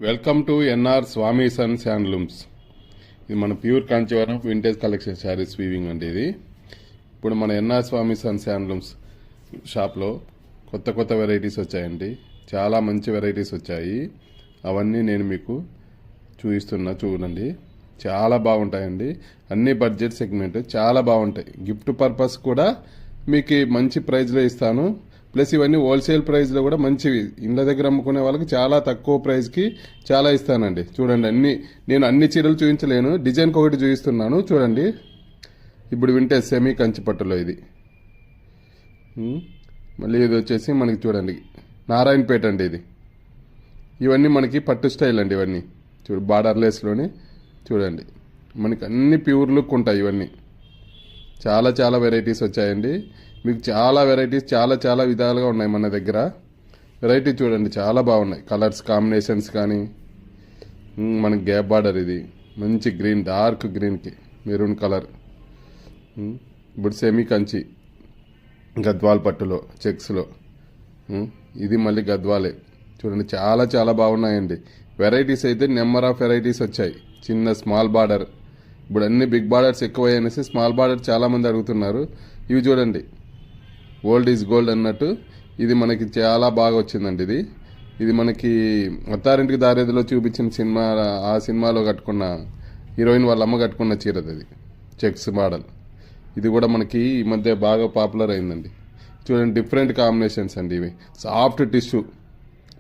Welcome to NR Swami sons handlooms. ఇది మన pure Kanchivaram vintage collection sarees weaving అండి. ఇది ఇప్పుడు మన ఎన్ఆర్ స్వామి సన్స్ హ్యాండ్లూమ్స్ షాప్లో కొత్త కొత్త వెరైటీస్ వచ్చాయండి. చాలా మంచి వెరైటీస్ వచ్చాయి. అవన్నీ నేను మీకు చూపిస్తున్నా, చూడండి. చాలా బాగుంటాయండి. అన్ని బడ్జెట్ సెగ్మెంట్ చాలా బాగుంటాయి. గిఫ్ట్ పర్పస్ కూడా మీకు మంచి ప్రైజ్లో ఇస్తాను. ప్లస్ ఇవన్నీ హోల్సేల్ ప్రైస్లో కూడా మంచివి. ఇళ్ళ దగ్గర అమ్ముకునే వాళ్ళకి చాలా తక్కువ ప్రైస్కి చాలా ఇస్తానండి. చూడండి, నేను అన్ని చీరలు చూపించలేను, డిజైన్కి ఒకటి చూపిస్తున్నాను. చూడండి, ఇప్పుడు వింటే సెమీ కంచి పట్టులో ఇది. మళ్ళీ ఇది వచ్చేసి మనకి చూడండి నారాయణపేట అండి. ఇది ఇవన్నీ మనకి పట్టు స్టైల్ అండి. ఇవన్నీ చూడు బార్డర్లెస్లోని చూడండి, మనకి అన్ని ప్యూర్ లుక్ ఉంటాయి. ఇవన్నీ చాలా చాలా వెరైటీస్ వచ్చాయండి. మీకు చాలా వెరైటీస్ చాలా విధాలుగా ఉన్నాయి మన దగ్గర. వెరైటీ చూడండి, చాలా బాగున్నాయి. కలర్స్ కాంబినేషన్స్ కానీ మనకి గ్యాప్ బార్డర్, ఇది మంచి గ్రీన్, డార్క్ గ్రీన్కి మెరూన్ కలర్. ఇప్పుడు సెమీ కంచి గద్వాల్ పట్టులో చెక్స్లో, ఇది మళ్ళీ గద్వాలే. చూడండి, చాలా బాగున్నాయండి. వెరైటీస్ అయితే నెంబర్ ఆఫ్ వెరైటీస్ వచ్చాయి. చిన్న స్మాల్ బార్డర్, ఇప్పుడు అన్ని బిగ్ బార్డర్స్ ఎక్కువ అనేసి స్మాల్ బార్డర్ చాలామంది అడుగుతున్నారు. ఇవి చూడండి, ఓల్డ్ ఈజ్ గోల్డ్ అన్నట్టు ఇది మనకి చాలా బాగా వచ్చిందండి. ఇది మనకి అత్తారింటికి దారేదిలో చూపించిన సినిమా, ఆ సినిమాలో కట్టుకున్న హీరోయిన్ వాళ్ళ అమ్మ కట్టుకున్న చీరది. అది చెక్స్ మోడల్. ఇది కూడా మనకి ఈ మధ్య బాగా పాపులర్ అయిందండి. చూడండి, డిఫరెంట్ కాంబినేషన్స్ అండి. ఇవి సాఫ్ట్ టిష్యూ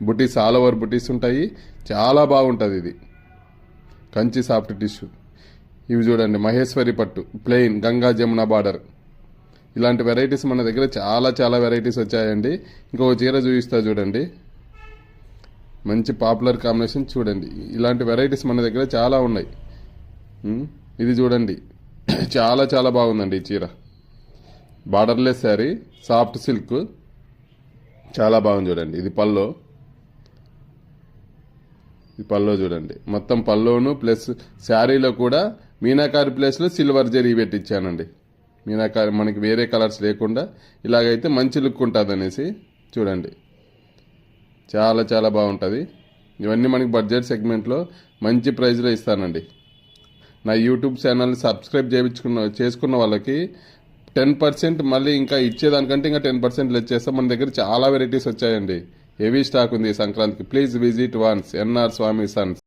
బుటీస్, ఆల్ ఓవర్ బుటీస్ ఉంటాయి. చాలా బాగుంటుంది ఇది కంచి సాఫ్ట్ టిష్యూ. ఇవి చూడండి, మహేశ్వరి పట్టు ప్లెయిన్ గంగా జమున బార్డర్. ఇలాంటి వెరైటీస్ మన దగ్గర చాలా వెరైటీస్ వచ్చాయండి. ఇంకొక చీర చూపిస్తా చూడండి, మంచి పాపులర్ కాంబినేషన్. చూడండి, ఇలాంటి వెరైటీస్ మన దగ్గర చాలా ఉన్నాయి. ఇది చూడండి, చాలా బాగుందండి ఈ చీర. బార్డర్లెస్ శారీ, సాఫ్ట్ సిల్క్, చాలా బాగుంది. చూడండి, ఇది పల్లో. ఈ పల్లో చూడండి, మొత్తం పల్లోను ప్లస్ శారీలో కూడా మీనాకారి ప్లేస్లో సిల్వర్ జరీ పెట్టించానండి. మీనాకారి మనకి వేరే కలర్స్ లేకుండా ఇలాగైతే మంచి లుక్ ఉంటుంది అనేసి. చూడండి, చాలా బాగుంటుంది. ఇవన్నీ మనకి బడ్జెట్ సెగ్మెంట్లో మంచి ప్రైస్లో ఇస్తానండి. నా యూట్యూబ్ ఛానల్ సబ్స్క్రైబ్ చేసుకున్న వాళ్ళకి 10% మళ్ళీ ఇంకా ఇచ్చేదానికంటే ఇంకా 10% లెస్ చేస్తాం. మన దగ్గర చాలా వెరైటీస్ వచ్చాయండి. హెవీ స్టాక్ ఉంది ఈ సంక్రాంతికి. Please visit once NR Swami Sons.